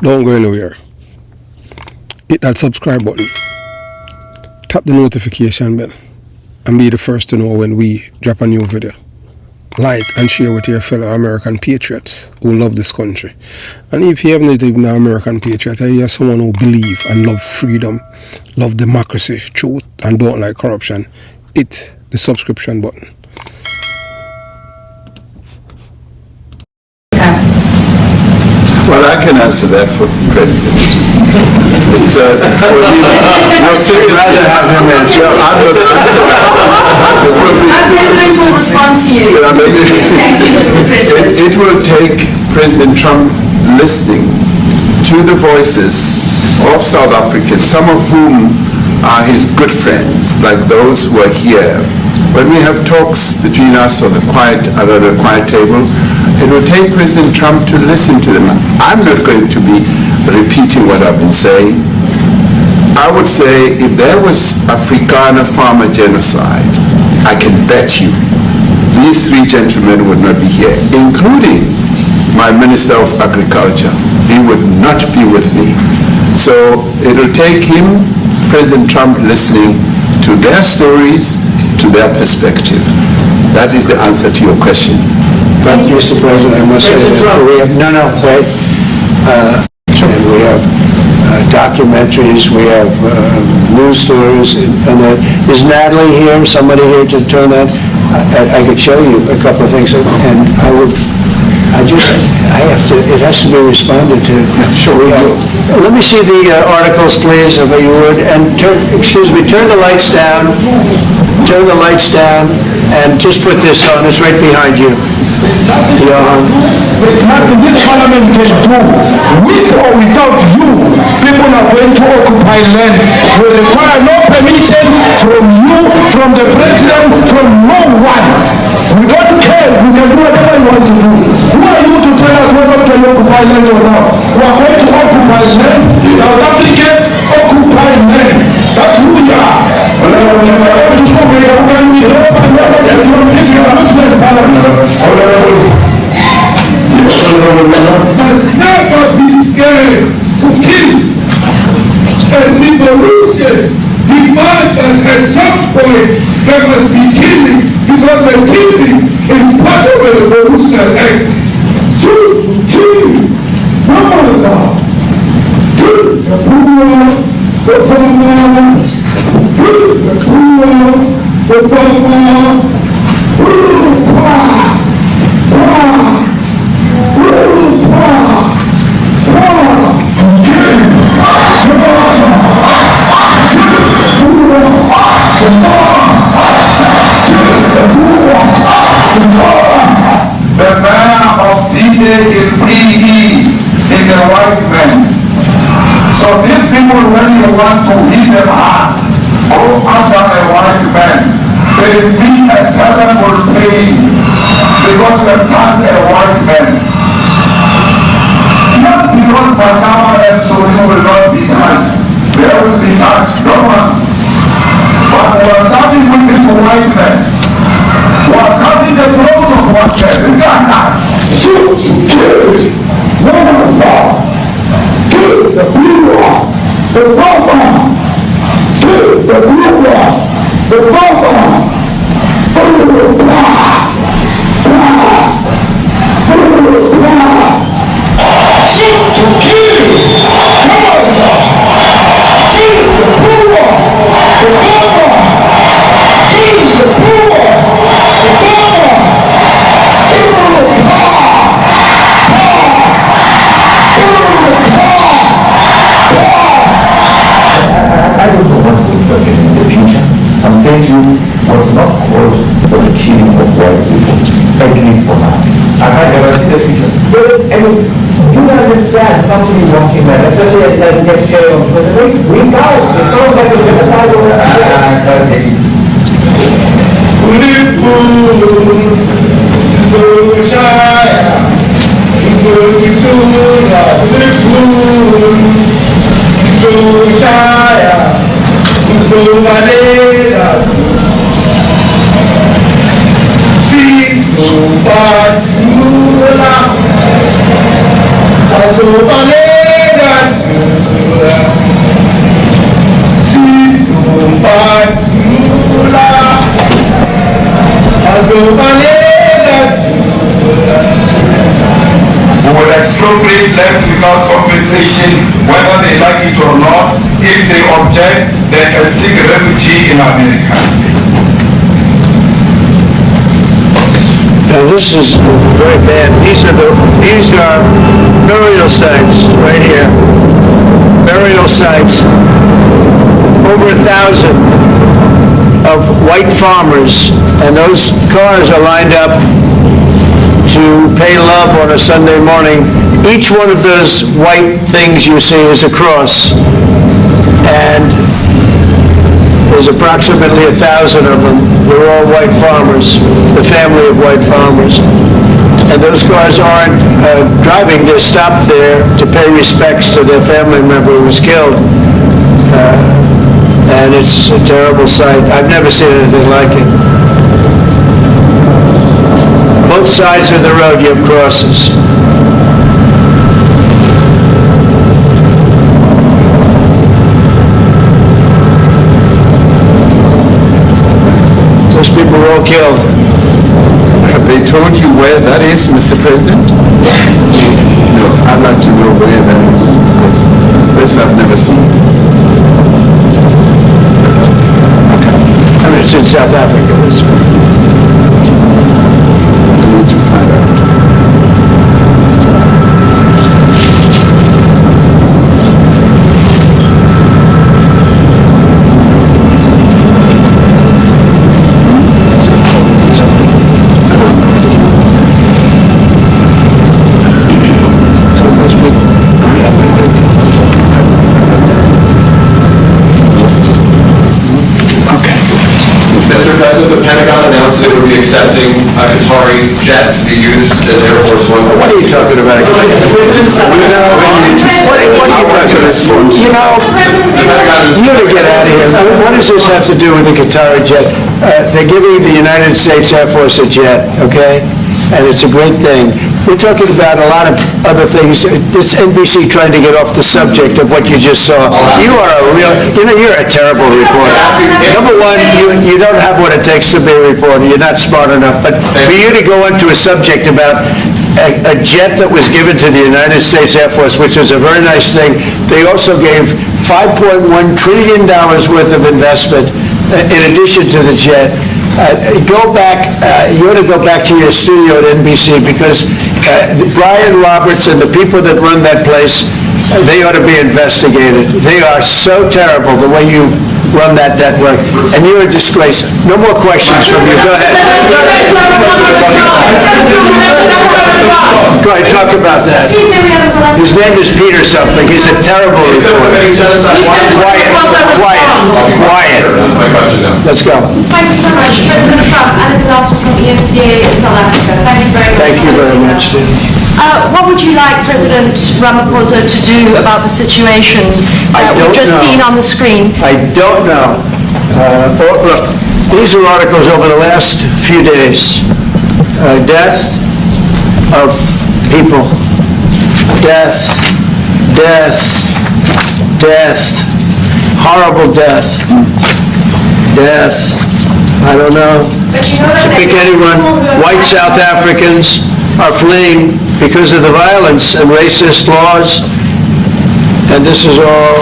Don't go anywhere. Hit that subscribe button. Tap the notification bell and be the first to know when we drop a new video. Like and share with your fellow American patriots who love this country. And if you haven't even an American patriot, you're someone who believe and love freedom, love democracy, truth, and don't like corruption, hit the subscription button. Well, I can answer that for President. It's, for him, no, seriously, rather have him answer. I'm going to answer. Our President will respond to you. Thank you, Mr. President. It will take President Trump listening to the voices of South Africans, some of whom are his good friends, like those who are here. When we have talks between us on the quiet table, it will take President Trump to listen to them. I'm not going to be repeating what I've been saying. I would say if there was Afrikaner farmer genocide, I can bet you these three gentlemen would not be here, including my Minister of Agriculture. He would not be with me. So it will take him, President Trump, listening to their stories, to their perspective. That is the answer to your question. Thank you, Mr. President. I must say that we have, and we have documentaries, we have news stories, and is Natalie here, somebody here to turn that? I could show you a couple of things, and it has to be responded to. Sure, we do. Let me see the articles, please, if you would, and turn the lights down, and just put this on, it's right behind you. There's nothing this parliament can do. With or without you, people are going to occupy land. We require no permission from you, from the president, from no one. We don't care. We can do whatever you want to do. Who are you to tell us whether we can occupy land or not? We are going to occupy land. South Africa occupy land. That's who we are. Never be scared to kill. And revolution demand that at some point there must be killing, because the killing is part of a revolutionary act. Shoot to kill. Numbers are kill the poor, the farmer, kill the poor, the farmer, the man of D-Day in PE is a white man. So these people, when you want to hit them hard, go after a white man. They think a talent will pay because you have touched a white man. Not because Basama and Soni will not be touched. They will be touched, no one. But we are starting with this whiteness. We are cutting the throat of whiteness. Shoot, kill, no one saw. Kill the blue one, the farmer. Kill the blue one, the farmer. Shoot to kill, no one saw. Kill the blue one, the farmer. Kill the blue one, the farmer. I don't know what's going to happen in the future. I'm saying to you, was not called for the killing of white people, at least for now. I can't never see the future. But, I mean, you understand something is watching that, especially as it gets shared on because it makes freak out. It sounds like a genocide over there. Azubalena without compensation, whether they like it or not. If they object, they can seek refugee in America. Now this is very bad. These are burial sites right here. Burial sites. Over 1,000 of white farmers, and those cars are lined up to pay love on a Sunday morning. Each one of those white things you see is a cross, and there's approximately 1,000 of them. They're all white farmers, the family of white farmers. And those cars aren't driving, they're stopped there to pay respects to their family member who was killed. And it's a terrible sight. I've never seen anything like it. Both sides of the road you have crosses. Those people were all killed. Have they told you where that is, Mr. President? No, I'd like to know where that is, because this I've never seen. I mean, it's in South Africa. I need to find out. The Pentagon announced that it would be accepting a Qatari jet to be used as Air Force One. What are you talking about? What are you talking about? You to get out of here. What does this have to do with the Qatari jet? They're giving the United States Air Force a jet, okay? And it's a great thing. We're talking about a lot of other things. This NBC trying to get off the subject of what you just saw. You are a real, you're a terrible reporter. Number one, you don't have what it takes to be a reporter. You're not smart enough. But for you to go into a subject about a jet that was given to the United States Air Force, which was a very nice thing, they also gave $5.1 trillion worth of investment in addition to the jet. Go back, you ought to go back to your studio at NBC, because Brian Roberts and the people that run that place, they ought to be investigated. They are so terrible, the way you run that network, and you're a disgrace. No more questions from you. Go ahead. Go ahead, talk about that. His name is Peter something. He's a terrible reporter. Quiet. That's my question now. Let's go. Thank you so much. President Trump and a disaster from EMCA in South Africa. Thank you very much. Thank you very much, Steve. What would you like President Ramaphosa to do about the situation that we've just seen on the screen? I don't know. Look, these are articles over the last few days. Death of people. Death. Horrible death. I don't know. But you know To that pick anyone, white South Africans are fleeing because of the violence and racist laws, and this is all,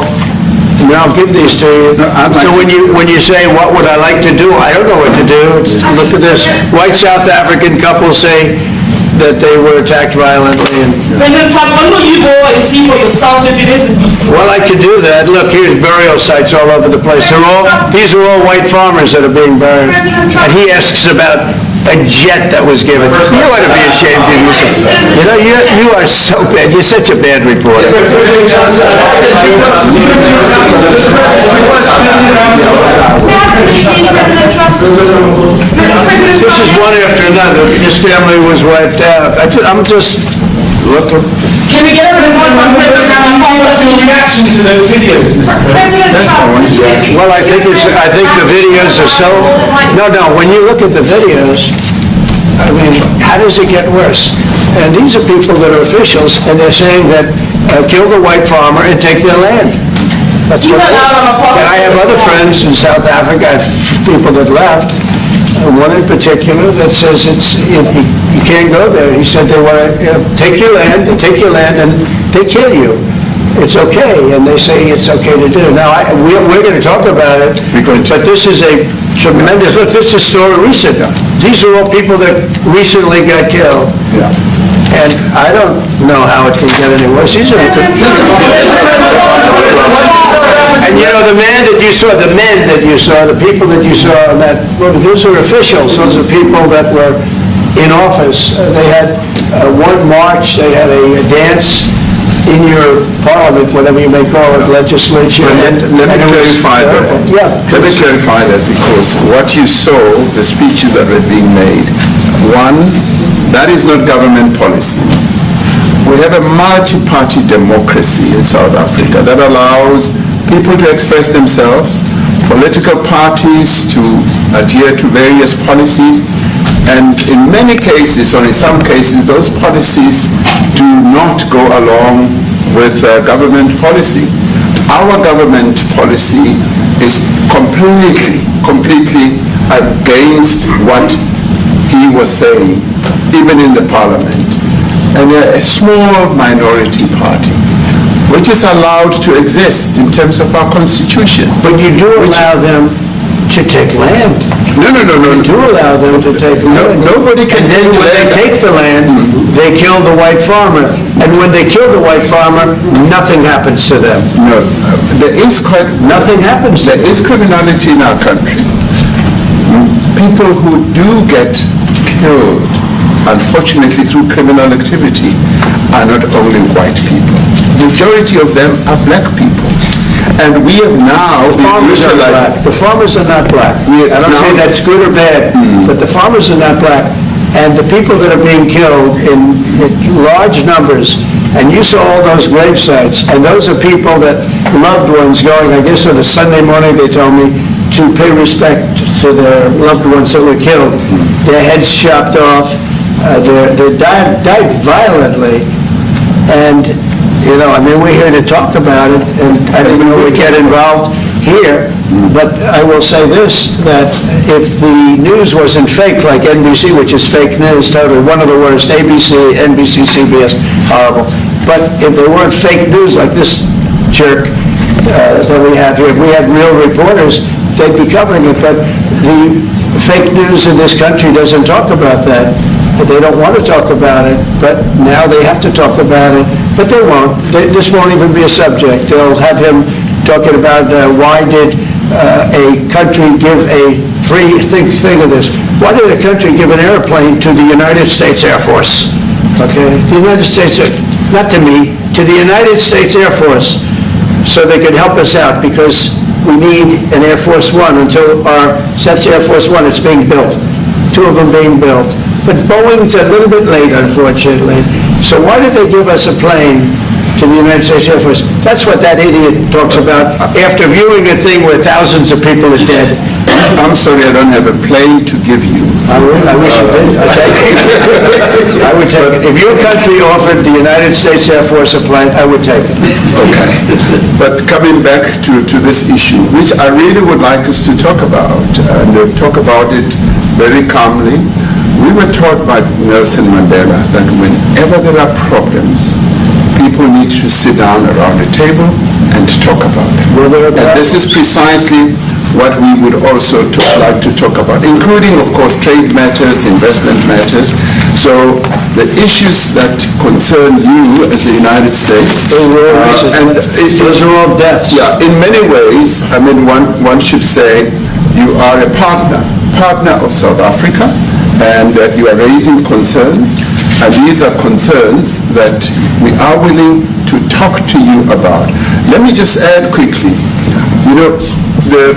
I'll give these to you. So when you say, what would I like to do, I don't know what to do. Look at this. White South African couple say that they were attacked violently. President Trump, why don't you go and see for yourself if it isn't? Well, I could do that. Look, here's burial sites all over the place. These are all white farmers that are being buried. And he asks about a jet that was given. You ought to be ashamed of yourself. You are so bad. You're such a bad reporter. This is one after another. His family was wiped out. I'm just looking. Can we get a report from President Ramaphosa? Reaction to those videos, Mr. President. Well, I think the videos are so, no, when you look at the videos, I mean, how does it get worse? And these are people that are officials, and they're saying that kill the white farmer and take their land. That's what they And I have other friends in South Africa, I have people that left, one in particular that says You can't go there. He said they want to take your land, and they kill you. It's okay, and they say it's okay to do. Now, we're going to talk about it, but this is a tremendous, look, this is so recent. These are all people that recently got killed. Yeah. And I don't know how it can get any worse. These are... And you know, the men that you saw, the people that you saw on that, those are officials. Those are people that were in office. They had one march, they had a dance in your parliament, whatever you may call it, legislature. Let me clarify that. Yeah. Let me clarify that, because what you saw, the speeches that were being made, one, that is not government policy. We have a multi-party democracy in South Africa that allows people to express themselves, political parties to adhere to various policies, and in many cases, or in some cases, those policies do not go along with government policy. Our government policy is completely against what he was saying, even in the parliament. And they're a small minority party, which is allowed to exist in terms of our constitution. But you do allow them to take land. No. You do allow them to take land. Nobody can take the land. And then when they take the land, they kill the white farmer. And when they kill the white farmer, nothing happens to them. No, nothing happens to them. There is criminality in our country. People who do get killed, unfortunately through criminal activity, are not only white people. The majority of them are black people. And we have now utilized... The farmers are not black. I don't say that's good or bad, but the farmers are not black. And the people that are being killed in large numbers, and you saw all those grave sites, and those are people that loved ones going, I guess on a Sunday morning, they told me, to pay respect to their loved ones that were killed. Their heads chopped off. They died violently. And, you know, I mean, we're here to talk about it, and I didn't know we'd get involved here, but I will say this, that if the news wasn't fake, like NBC, which is fake news, totally one of the worst, ABC, NBC, CBS, horrible, but if they weren't fake news like this jerk that we have here, if we had real reporters, they'd be covering it, but the fake news in this country doesn't talk about that. They don't want to talk about it, but now they have to talk about it, but they won't. This won't even be a subject. They'll have him talking about why did a country give a free, think of this, why did a country give an airplane to the United States Air Force? Okay, the United States, not to me, to the United States Air Force, so they could help us out, because we need an Air Force One until that's Air Force One, it's being built. 2 of them being built. But Boeing's a little bit late, unfortunately. So why did they give us a plane to the United States Air Force? That's what that idiot talks about after viewing a thing where thousands of people are dead. I'm sorry, I don't have a plane to give you. I wish you did. I would take it. If your country offered the United States Air Force a plane, I would take it. Okay. But coming back to this issue, which I really would like us to talk about, and talk about it very calmly. We were taught by Nelson Mandela that whenever there are problems, people need to sit down around a table and talk about them. And this is precisely what we would also like to talk about, including, of course, trade matters, investment matters. So the issues that concern you as the United States, and those are all deaths. Yeah, in many ways, I mean, one should say you are a partner of South Africa, and you are raising concerns, and these are concerns that we are willing to talk to you about. Let me just add quickly, you know, the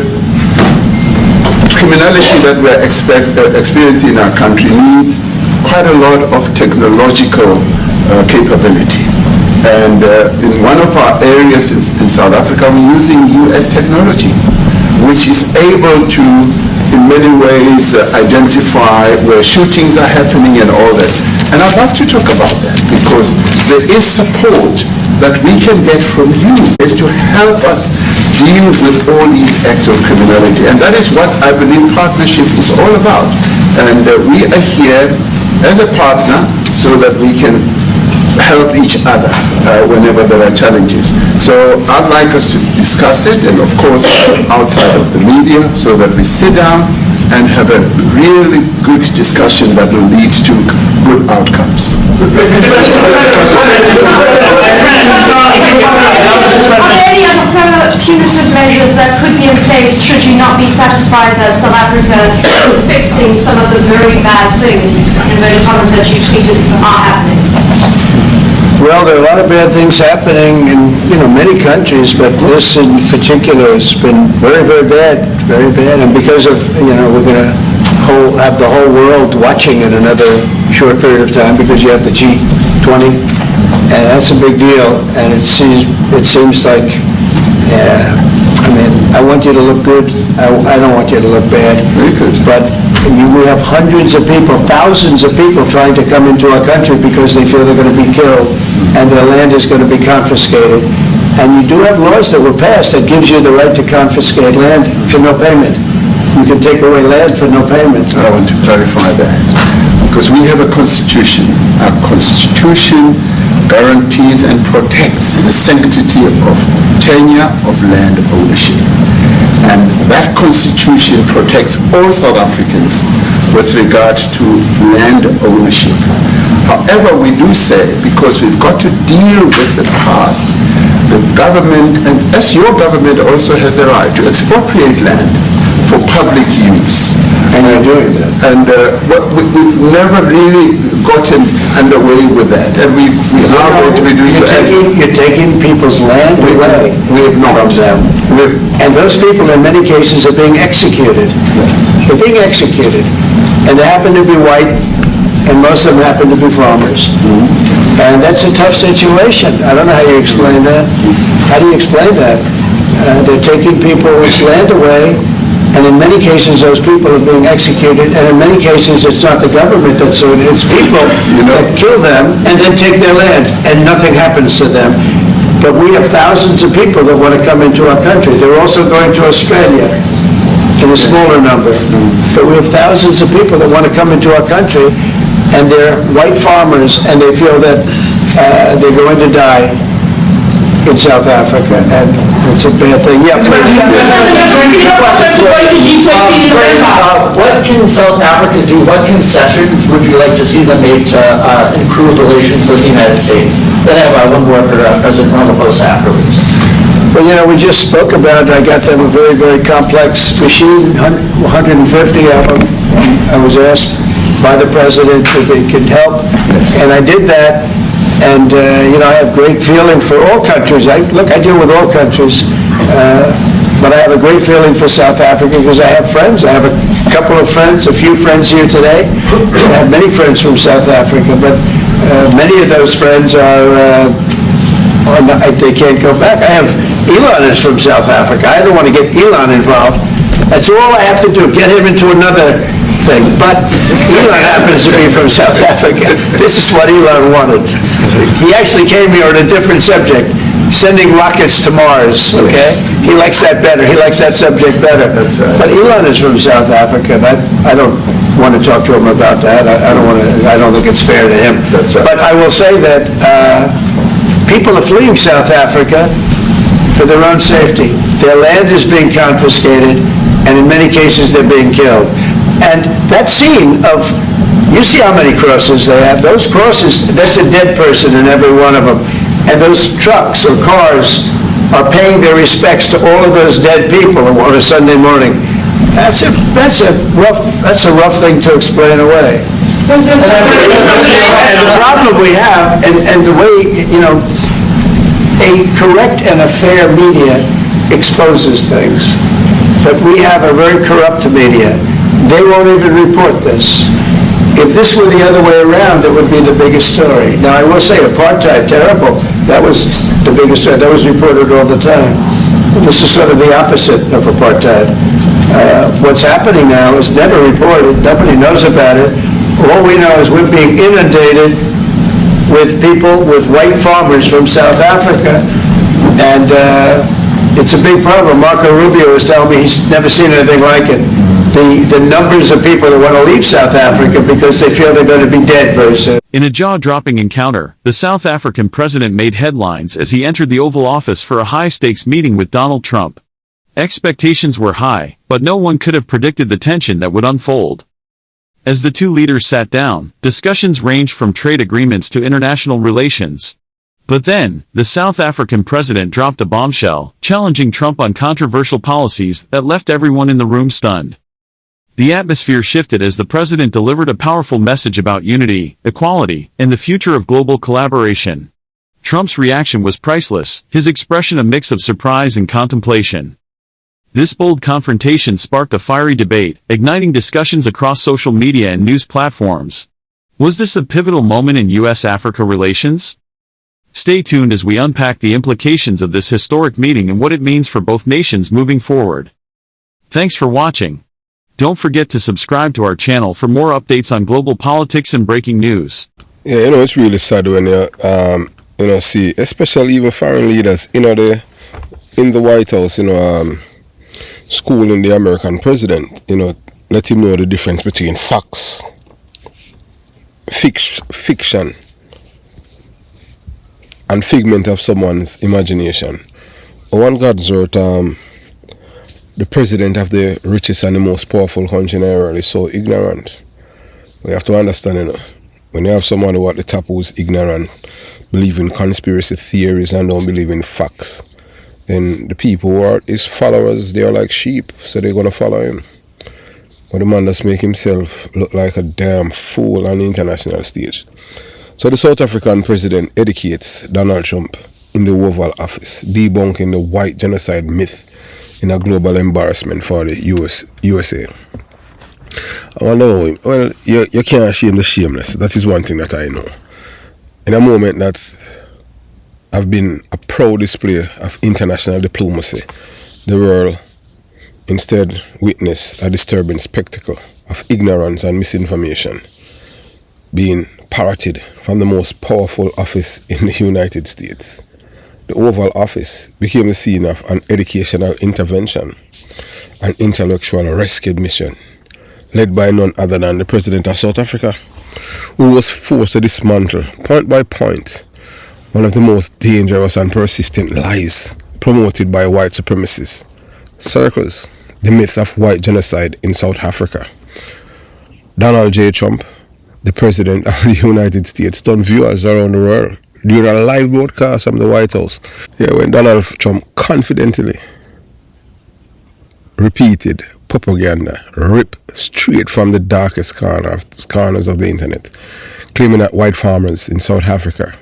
criminality that we're experiencing in our country needs quite a lot of technological capability. And in one of our areas in South Africa, we're using US technology, which is able to, in many ways, identify where shootings are happening and all that. And I'd like to talk about that, because there is support that we can get from you is to help us deal with all these acts of criminality. And that is what I believe partnership is all about. And we are here as a partner so that we can help each other whenever there are challenges. So I'd like us to discuss it, and of course outside of the media, so that we sit down and have a really good discussion that will lead to good outcomes. Are there any other punitive measures that could be in place should you not be satisfied that South Africa is fixing some of the very bad things, in inverted commas, that you tweeted are happening? Well, there are a lot of bad things happening in, many countries, but this in particular has been very, very bad, and because of, we're going to have the whole world watching in another short period of time because you have the G20, and that's a big deal, and it seems like, I want you to look good, I don't want you to look bad. Very good. But we have hundreds of people, thousands of people trying to come into our country because they feel they're going to be killed and their land is going to be confiscated. And you do have laws that were passed that gives you the right to confiscate land for no payment. You can take away land for no payment. I want to clarify that because we have a constitution. Our constitution guarantees and protects the sanctity of tenure of land ownership. And that constitution protects all South Africans with regard to land ownership. However, we do say, because we've got to deal with the past, the government, and as your government also has the right to expropriate land for public use. And you're doing that. And we've never really gotten underway with that. And we are going to be doing so. You're taking people's land away. We have not. From them. And those people in many cases are being executed. They're being executed. And they happen to be white, and most of them happen to be farmers. And that's a tough situation. I don't know how you explain that. How do you explain that? They're taking people's land away, and in many cases those people are being executed, and in many cases it's not the government that's doing it, it's people that kill them and then take their land, and nothing happens to them. But we have thousands of people that want to come into our country. They're also going to Australia in a smaller number. But we have thousands of people that want to come into our country, and they're white farmers, and they feel that they're going to die in South Africa, and it's a bad thing. Yeah, What can South Africa do? What concessions would you like to see them made to improve relations with the United States? Then I have one more for President Ramaphosa afterwards. Well, we just spoke about, I got them a very, very complex machine, 150 of them. I was asked by the president if they could help, and I did that. And, I have great feeling for all countries. I deal with all countries, but I have a great feeling for South Africa because I have friends. I have a couple of friends, a few friends here today. I have many friends from South Africa, but many of those friends they can't go back. I have Elon is from South Africa. I don't want to get Elon involved. That's all I have to do, get him into another thing. But Elon happens to be from South Africa. This is what Elon wanted. He actually came here on a different subject, sending rockets to Mars, okay? Yes. He likes that better. He likes that subject better. That's right. But Elon is from South Africa, and I don't want to talk to him about that. I don't think it's fair to him. That's right. But I will say that people are fleeing South Africa for their own safety. Their land is being confiscated, and in many cases they're being killed. And that scene of, you see how many crosses they have. Those crosses, that's a dead person in every one of them. And those trucks or cars are paying their respects to all of those dead people on a Sunday morning. That's a rough thing to explain away. And the problem we have, and the way, a correct and a fair media exposes things. But we have a very corrupt media. They won't even report this. If this were the other way around, it would be the biggest story. Now, I will say, apartheid, terrible. That was the biggest story. That was reported all the time. This is sort of the opposite of apartheid. What's happening now is never reported. Nobody knows about it. All we know is we're being inundated with people, with white farmers from South Africa, and it's a big problem. Marco Rubio was telling me he's never seen anything like it. the numbers of people that want to leave South Africa because they feel they're going to be dead very soon. In a jaw-dropping encounter, the South African president made headlines as he entered the Oval Office for a high-stakes meeting with Donald Trump. Expectations were high, but no one could have predicted the tension that would unfold. As the two leaders sat down, discussions ranged from trade agreements to international relations. But then, the South African president dropped a bombshell, challenging Trump on controversial policies that left everyone in the room stunned. The atmosphere shifted as the president delivered a powerful message about unity, equality, and the future of global collaboration. Trump's reaction was priceless, his expression a mix of surprise and contemplation. This bold confrontation sparked a fiery debate, igniting discussions across social media and news platforms. Was this a pivotal moment in U.S.-Africa relations? Stay tuned as we unpack the implications of this historic meeting and what it means for both nations moving forward. Thanks for watching. Don't forget to subscribe to our channel for more updates on global politics and breaking news. Yeah, it's really sad when you see, especially even foreign leaders, in the White House, schooling the American president, let him know the difference between facts, fiction, and figment of someone's imagination. On God's earth, the president of the richest and the most powerful country in the world is so ignorant. We have to understand, when you have someone who at the top who's ignorant, believe in conspiracy theories and don't believe in facts, then the people who are his followers, they are like sheep, so they're going to follow him. But the man does make himself look like a damn fool on the international stage. So the South African president educates Donald Trump in the Oval Office, debunking the white genocide myth in a global embarrassment for the USA. I wonder, well, you can't shame the shameless. That is one thing that I know. In a moment that have been a proud display of international diplomacy, the world instead witnessed a disturbing spectacle of ignorance and misinformation being parroted from the most powerful office in the United States. The Oval Office became the scene of an educational intervention, an intellectual rescue mission, led by none other than the President of South Africa, who was forced to dismantle, point by point, one of the most dangerous and persistent lies promoted by white supremacist circles, the myth of white genocide in South Africa. Donald J. Trump, the President of the United States, stunned viewers around the world during a live broadcast from the White House. When Donald Trump confidently repeated propaganda ripped straight from the darkest corners of the internet, claiming that white farmers in South Africa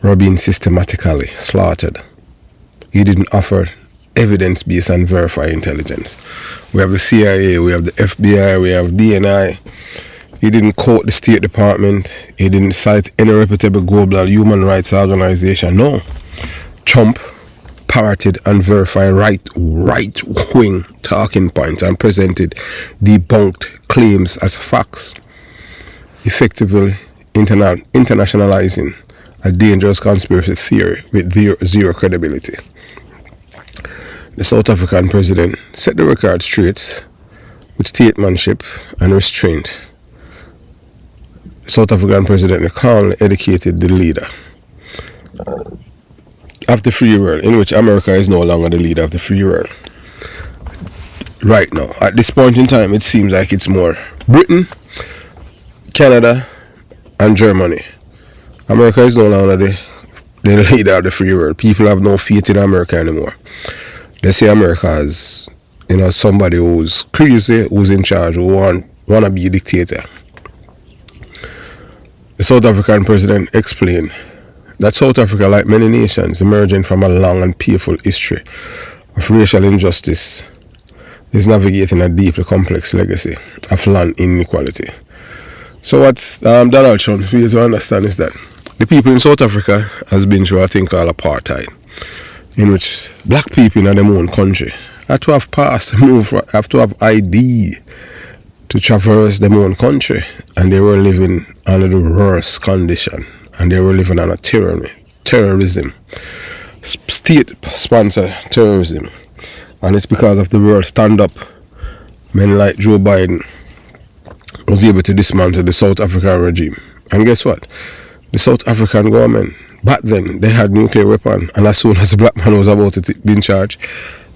were being systematically slaughtered. He didn't offer evidence-based and verified intelligence. We have the CIA, we have the FBI, we have DNI. He didn't quote the State Department. He didn't cite any reputable global human rights organization. No. Trump parroted and verified right-wing talking points and presented debunked claims as facts, effectively internationalizing a dangerous conspiracy theory with zero credibility. The South African president set the record straight with statesmanship and restraint. The South African president calmly educated the leader of the free world, in which America is no longer the leader of the free world. Right now, at this point in time, it seems like it's more Britain, Canada, and Germany. America is no longer the leader of the free world. People have no faith in America anymore. They say America is, somebody who's crazy, who's in charge, who want to be a dictator. The South African president explained that South Africa, like many nations emerging from a long and painful history of racial injustice, is navigating a deeply complex legacy of land inequality. So what Donald Trump needs to understand is that the people in South Africa has been through a thing called apartheid, in which black people in their own country have to have passed, have to have ID to traverse their own country, and they were living under the worst condition, and they were living under terrorism, state-sponsored terrorism, and it's because of the world stand up men like Joe Biden was able to dismantle the South African regime. And guess what? The South African government, back then, they had nuclear weapon, and as soon as the black man was about to be in charge,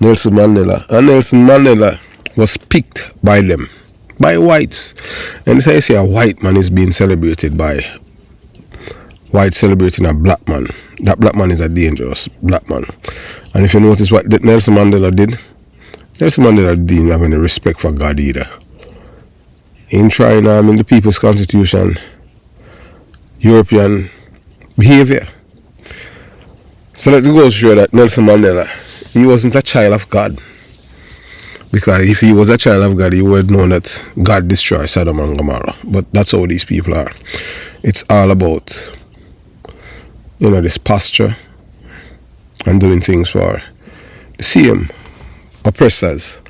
Nelson Mandela was picked by them, by whites. And so you say a white man is being celebrated by white celebrating a black man. That black man is a dangerous black man. And if you notice what Nelson Mandela did, Nelson Mandela didn't have any respect for God either. In trying in the People's Constitution, European behavior. So let it go to show that Nelson Mandela, he wasn't a child of God. Because if he was a child of God, he would know that God destroyed Sodom and Gomorrah. But that's how these people are. It's all about, this posture and doing things for the same oppressors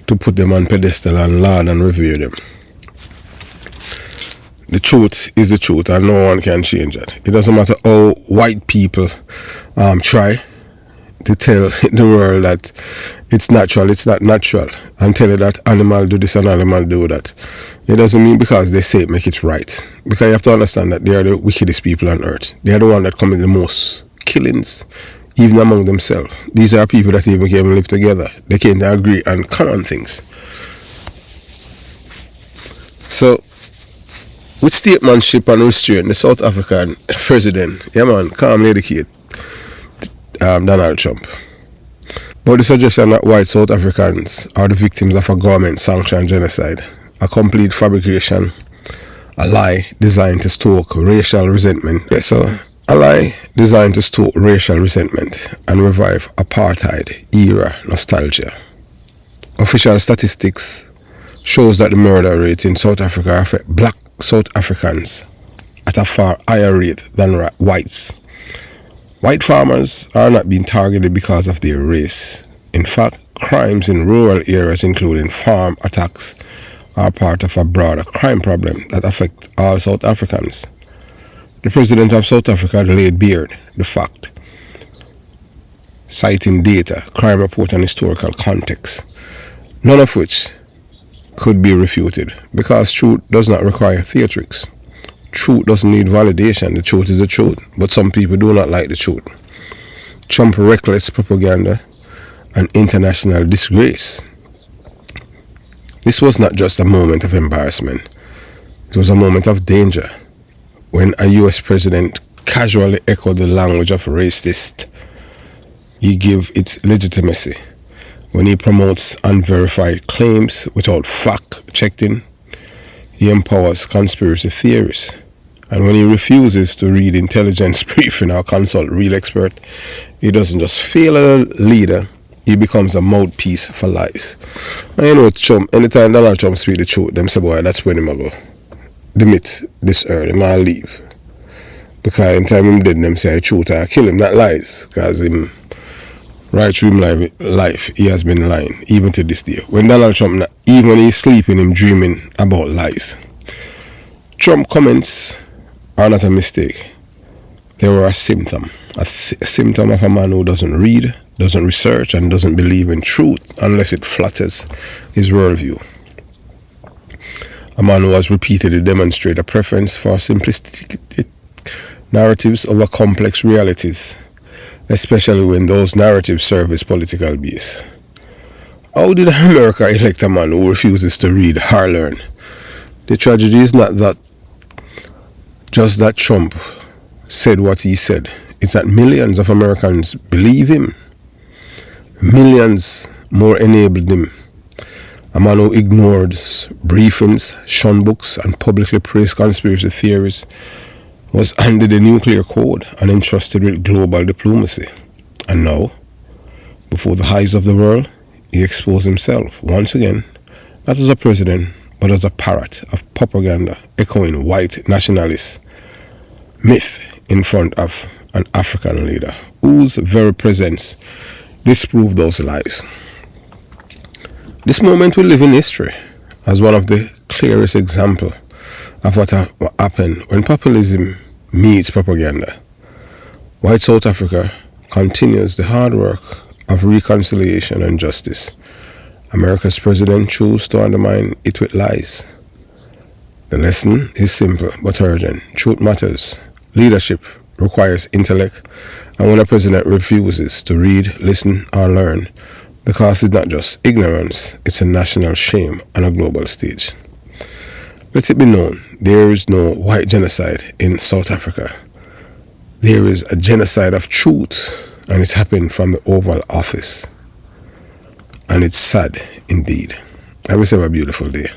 to put them on pedestal and laud and revere them. The truth is the truth, and no one can change it. It doesn't matter how white people try to tell the world that it's natural, it's not natural, and tell it that animal do this and animal do that. It doesn't mean because they say it make it right. Because you have to understand that they are the wickedest people on earth. They are the ones that commit the most killings, even among themselves. These are people that even can't live together. They can't agree on common things. So, with statesmanship and restraint, the South African president, calmly educate Donald Trump. But the suggestion that white South Africans are the victims of a government-sanctioned genocide, a complete fabrication, a lie designed to stoke racial resentment. A lie designed to stoke racial resentment and revive apartheid-era nostalgia. Official statistics shows that the murder rate in South Africa affects black South Africans at a far higher rate than whites. White farmers are not being targeted because of their race. In fact, crimes in rural areas, including farm attacks, are part of a broader crime problem that affects all South Africans. The president of South Africa laid bare the fact, citing data, crime report, and historical context, none of which could be refuted, because truth does not require theatrics. Truth doesn't need validation. The truth is the truth, but some people do not like the truth. Trump reckless propaganda and international disgrace. This was not just a moment of embarrassment. It was a moment of danger when a US president casually echoed the language of racist. He gave it legitimacy. When he promotes unverified claims without fact-checking, he empowers conspiracy theories. And when he refuses to read intelligence briefing or consult real expert, he doesn't just fail as a leader, he becomes a mouthpiece for lies. And Trump, anytime Donald Trump speak the truth, them say, boy, that's when him go demit this earth, him all leave. Because anytime him dead, them say the truth, I kill him, not lies. Because him right through him life, he has been lying, even to this day. When Donald Trump, even when he's sleeping, him dreaming about lies. Trump comments are not a mistake. They were a symptom. A symptom of a man who doesn't read, doesn't research, and doesn't believe in truth unless it flatters his worldview. A man who has repeatedly demonstrated a preference for simplistic narratives over complex realities, especially when those narratives serve his political base. How did America elect a man who refuses to read or learn? The tragedy is not that just that Trump said what he said. It's that millions of Americans believe him. Millions more enabled him. A man who ignores briefings, shunned books, and publicly praised conspiracy theories was handed a nuclear code and entrusted with global diplomacy. And now, before the eyes of the world, he exposed himself once again, not as a president, but as a parrot of propaganda echoing white nationalist myth in front of an African leader whose very presence disproved those lies. This moment will live in history as one of the clearest examples of what happened when populism meets propaganda. White South Africa continues the hard work of reconciliation and justice, America's president chose to undermine it with lies. The lesson is simple but urgent. Truth matters. Leadership requires intellect, and when a president refuses to read, listen, or learn, the cost is not just ignorance, it's a national shame on a global stage. Let it be known, there is no white genocide in South Africa. There is a genocide of truth, and it's happened from the Oval Office. And it's sad indeed. Have yourself a beautiful day.